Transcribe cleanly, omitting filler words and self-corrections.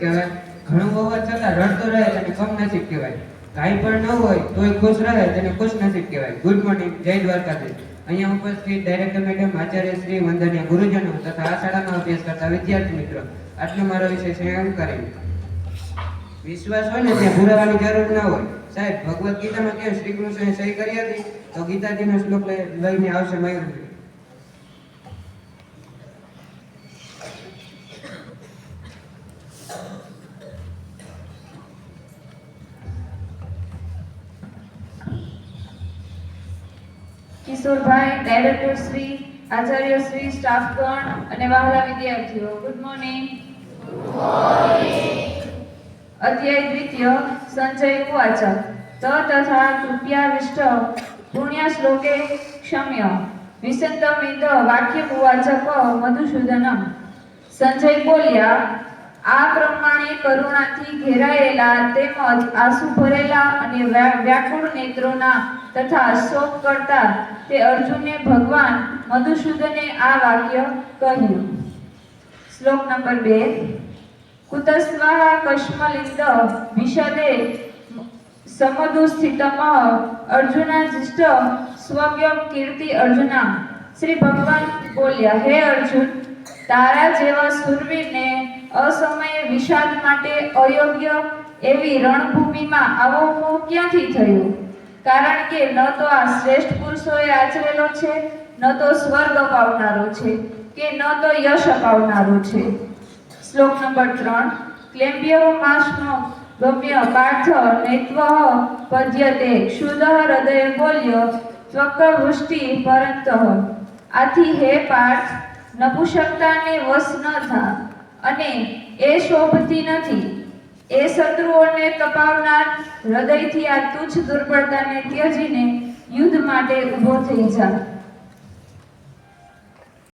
કહેવાય. ઘણું હોવા છતાં રડતો રહે તેને કમનસીબ કહેવાય. કાંઈ પણ ન હોય તોય ખુશ રહે તેને ખુશનસીબ કહેવાય. ગુડ મોર્નિંગ, જય દ્વારકાધીશ. અહીંયા ઉપસ્થિત ડાયરેક્ટર મેડમ, આચાર્ય શ્રી, વંદનીય ગુરુજનો તથા આ શાળામાં અભ્યાસ કરતા વિદ્યાર્થી મિત્રો, આટલો મારો વિષય છે એમ કરી. વિશ્વાસ હોય ને ત્યાં ભૂલાવાની જરૂર ના હોય. સાહેબ, ભગવદ્ ગીતામાં કેમ શ્રી કૃષ્ણએ સહી કરી હતી? તો ગીતાજીનો શ્લોક લઈને આવશે મયુરભાઈ. કિશોરભાઈ, ડાયરેક્ટર શ્રી, આચાર્ય શ્રી, સ્ટાફગણ અને વહાલા વિદ્યાર્થીઓ, ગુડ મોર્નિંગ. અધ્યાય દ્વિતીય. સંજય ઉવાચ તથા કૃપયાવિષ્ટ પુણ્ય શ્લોકે ક્ષમ્ય વિસંતમિદ વાક્ય ઉવાચ મધુસૂદનમ. સંજય બોલ્યા, આ પ્રમાણે કરુણાથી ઘેરાયેલા તેમજ આંસુ ભરેલા અને વ્યાકુળ નેત્રોના તથા શોક કરતા તે અર્જુને ભગવાન મધુસૂદને આ વાક્ય કહ્યું. શ્લોક નંબર 2. કુતસ્વાહ કશ્મલિંદ વિશદે સમદુ સ્થિતમ અર્જુનાજિષ્ટ સ્વવ્યમ કીર્તિ અર્જુના. શ્રી ભગવાન બોલ્યા, હે અર્જુન, તારા જેવા શૂરવીરને અસમયે વિષાદ માટે અયોગ્ય એવી રણભૂમિમાં આવો મોહ ક્યાંથી થયો? કારણ કે ન તો આ શ્રેષ્ઠ પુરુષોએ આચરેલો છે, ન તો સ્વર્ગ અપાવનારો છે, કે ન તો યશ અપાવનારો છે. શ્લોક નંબર 3. ક્લેમ્બ્યો માસ્નો ગમ્ય પાર્થ નૈત્વ પદ્યતે ક્ષુદ હૃદય બોલ્યો ત્વક વૃષ્ટિ પરંત. આથી હે પાર્થ, નપુંસકતાને વશ ન થા, અને એ શોભતી નથી. એ શત્રુઓને તપાવનાર હૃદયથી આ તુચ્છ દુર્બળતાને ત્યજીને યુદ્ધ માટે ઊભો થઈ જા.